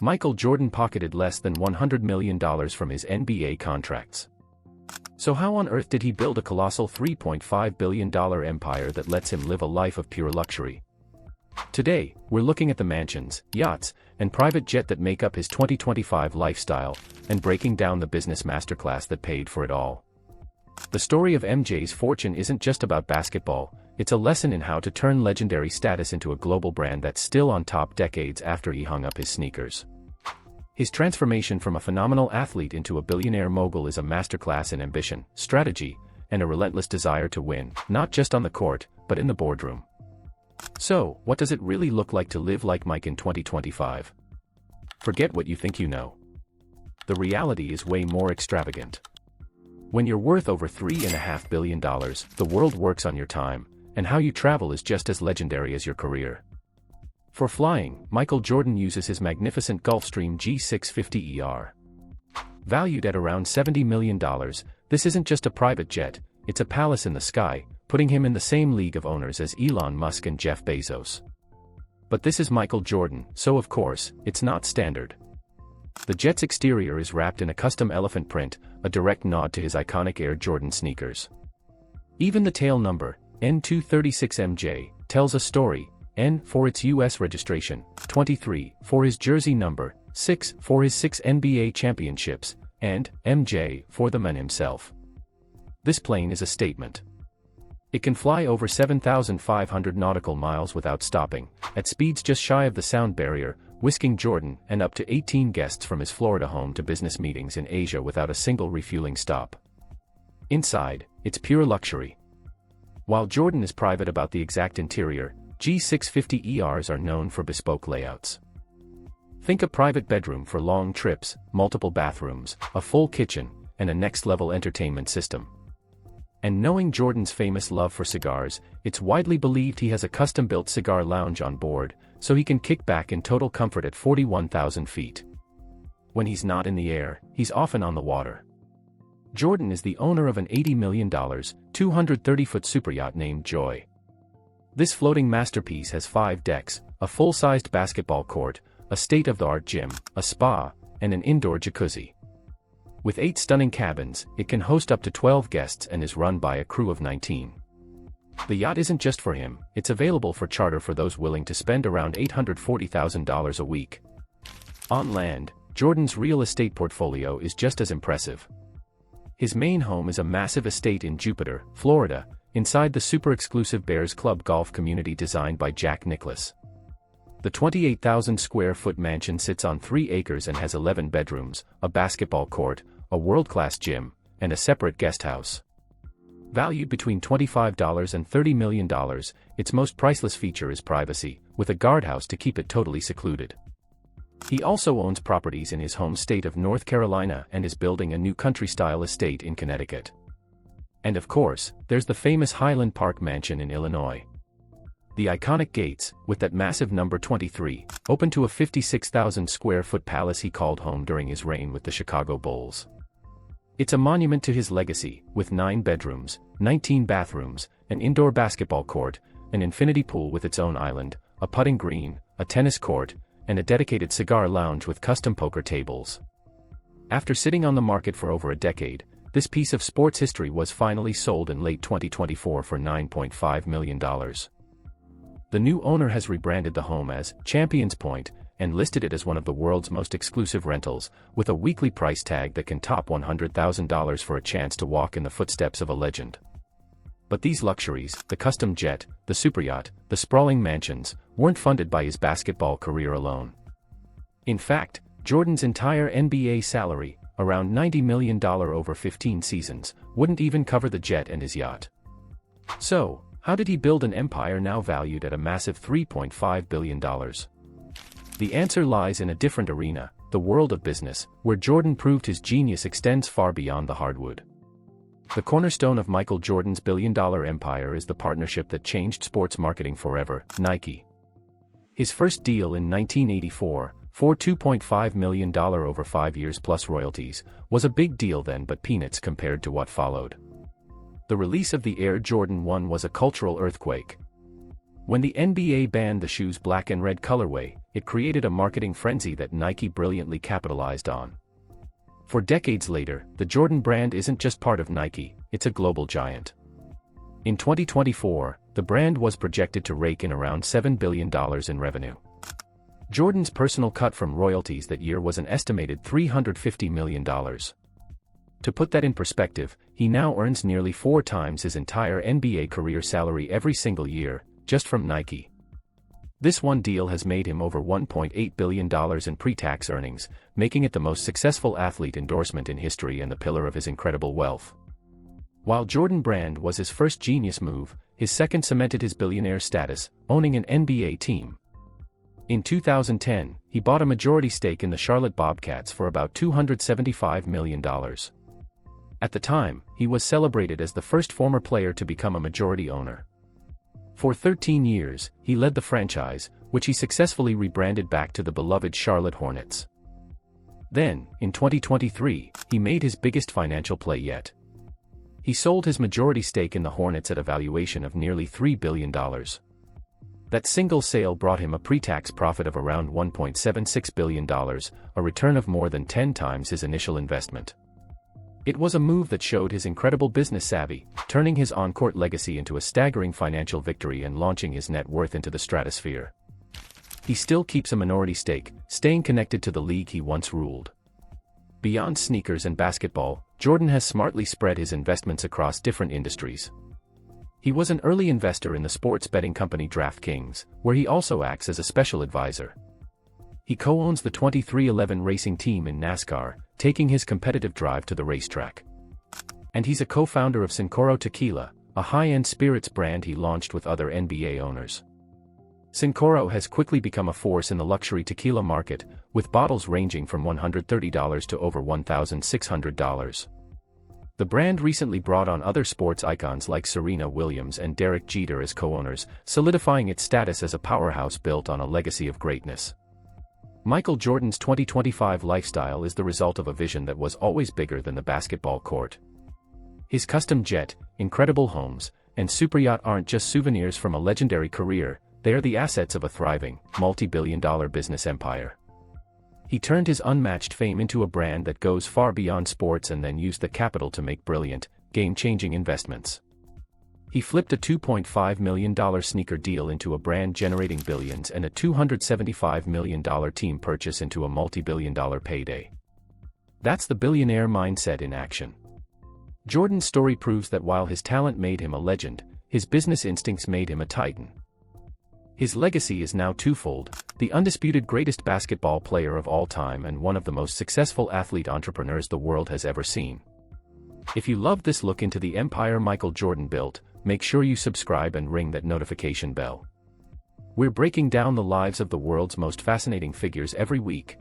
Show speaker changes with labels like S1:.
S1: Michael Jordan pocketed less than $100 million from his NBA contracts. So how on earth did he build a colossal $3.5 billion empire that lets him live a life of pure luxury? Today, we're looking at the mansions, yachts, and private jet that make up his 2025 lifestyle, and breaking down the business masterclass that paid for it all. The story of MJ's fortune isn't just about basketball, it's a lesson in how to turn legendary status into a global brand that's still on top decades after he hung up his sneakers. His transformation from a phenomenal athlete into a billionaire mogul is a masterclass in ambition, strategy, and a relentless desire to win, not just on the court, but in the boardroom. So, what does it really look like to live like Mike in 2025? Forget what you think you know. The reality is way more extravagant. When you're worth over $3.5 billion, the world works on your time, and how you travel is just as legendary as your career. For flying, Michael Jordan uses his magnificent Gulfstream G650ER. Valued at around $70 million, this isn't just a private jet, it's a palace in the sky, putting him in the same league of owners as Elon Musk and Jeff Bezos. But this is Michael Jordan, so of course, it's not standard. The jet's exterior is wrapped in a custom elephant print, a direct nod to his iconic Air Jordan sneakers. Even the tail number, N236MJ, tells a story, N for its US registration, 23 for his jersey number, 6 for his 6 NBA championships, and MJ for the man himself. This plane is a statement. It can fly over 7,500 nautical miles without stopping, at speeds just shy of the sound barrier, whisking Jordan and up to 18 guests from his Florida home to business meetings in Asia without a single refueling stop. Inside, it's pure luxury. While Jordan is private about the exact interior, G650ERs are known for bespoke layouts. Think a private bedroom for long trips, multiple bathrooms, a full kitchen, and a next-level entertainment system. And knowing Jordan's famous love for cigars, it's widely believed he has a custom-built cigar lounge on board, so he can kick back in total comfort at 41,000 feet. When he's not in the air, he's often on the water. Jordan is the owner of an $80 million, 230-foot superyacht named Joy. This floating masterpiece has 5 decks, a full-sized basketball court, a state-of-the-art gym, a spa, and an indoor jacuzzi. With 8 stunning cabins, it can host up to 12 guests and is run by a crew of 19. The yacht isn't just for him, it's available for charter for those willing to spend around $840,000 a week. On land, Jordan's real estate portfolio is just as impressive. His main home is a massive estate in Jupiter, Florida, inside the super-exclusive Bears Club golf community designed by Jack Nicklaus. The 28,000-square-foot mansion sits on 3 acres and has 11 bedrooms, a basketball court, a world-class gym, and a separate guest house. Valued between $25 and $30 million, its most priceless feature is privacy, with a guardhouse to keep it totally secluded. He also owns properties in his home state of North Carolina and is building a new country-style estate in Connecticut. And of course, there's the famous Highland Park mansion in Illinois. The iconic gates, with that massive number 23, open to a 56,000-square-foot palace he called home during his reign with the Chicago Bulls. It's a monument to his legacy, with 9 bedrooms, 19 bathrooms, an indoor basketball court, an infinity pool with its own island, a putting green, a tennis court, and a dedicated cigar lounge with custom poker tables. After sitting on the market for over a decade, this piece of sports history was finally sold in late 2024 for $9.5 million. The new owner has rebranded the home as Champions Point and listed it as one of the world's most exclusive rentals, with a weekly price tag that can top $100,000 for a chance to walk in the footsteps of a legend. But these luxuries, the custom jet, the superyacht, the sprawling mansions, weren't funded by his basketball career alone. In fact, Jordan's entire NBA salary, around $90 million over 15 seasons, wouldn't even cover the jet and his yacht. So, how did he build an empire now valued at a massive $3.5 billion? The answer lies in a different arena, the world of business, where Jordan proved his genius extends far beyond the hardwood. The cornerstone of Michael Jordan's billion-dollar empire is the partnership that changed sports marketing forever, Nike. His first deal in 1984, for $2.5 million over 5 years plus royalties, was a big deal then but peanuts compared to what followed. The release of the Air Jordan 1 was a cultural earthquake. When the NBA banned the shoe's black and red colorway, it created a marketing frenzy that Nike brilliantly capitalized on. For decades later, the Jordan brand isn't just part of Nike, it's a global giant. In 2024, the brand was projected to rake in around $7 billion in revenue. Jordan's personal cut from royalties that year was an estimated $350 million. To put that in perspective, he now earns nearly 4 times his entire NBA career salary every single year, just from Nike. This one deal has made him over $1.8 billion in pre-tax earnings, making it the most successful athlete endorsement in history and the pillar of his incredible wealth. While Jordan Brand was his first genius move, his second cemented his billionaire status, owning an NBA team. In 2010, he bought a majority stake in the Charlotte Bobcats for about $275 million. At the time, he was celebrated as the first former player to become a majority owner. For 13 years, he led the franchise, which he successfully rebranded back to the beloved Charlotte Hornets. Then, in 2023, he made his biggest financial play yet. He sold his majority stake in the Hornets at a valuation of nearly $3 billion. That single sale brought him a pre-tax profit of around $1.76 billion, a return of more than 10 times his initial investment. It was a move that showed his incredible business savvy, turning his on-court legacy into a staggering financial victory and launching his net worth into the stratosphere. He still keeps a minority stake, staying connected to the league he once ruled. Beyond sneakers and basketball, Jordan has smartly spread his investments across different industries. He was an early investor in the sports betting company DraftKings, where he also acts as a special advisor. He co-owns the 23XI racing team in NASCAR, taking his competitive drive to the racetrack. And he's a co-founder of Cincoro Tequila, a high-end spirits brand he launched with other NBA owners. Cincoro has quickly become a force in the luxury tequila market, with bottles ranging from $130 to over $1,600. The brand recently brought on other sports icons like Serena Williams and Derek Jeter as co-owners, solidifying its status as a powerhouse built on a legacy of greatness. Michael Jordan's 2025 lifestyle is the result of a vision that was always bigger than the basketball court. His custom jet, incredible homes, and superyacht aren't just souvenirs from a legendary career, they are the assets of a thriving, multi-billion-dollar business empire. He turned his unmatched fame into a brand that goes far beyond sports and then used the capital to make brilliant, game-changing investments. He flipped a $2.5 million sneaker deal into a brand generating billions and a $275 million team purchase into a multi-billion-dollar payday. That's the billionaire mindset in action. Jordan's story proves that while his talent made him a legend, his business instincts made him a titan. His legacy is now twofold: the undisputed greatest basketball player of all time and one of the most successful athlete entrepreneurs the world has ever seen. If you loved this look into the empire Michael Jordan built, make sure you subscribe and ring that notification bell. We're breaking down the lives of the world's most fascinating figures every week.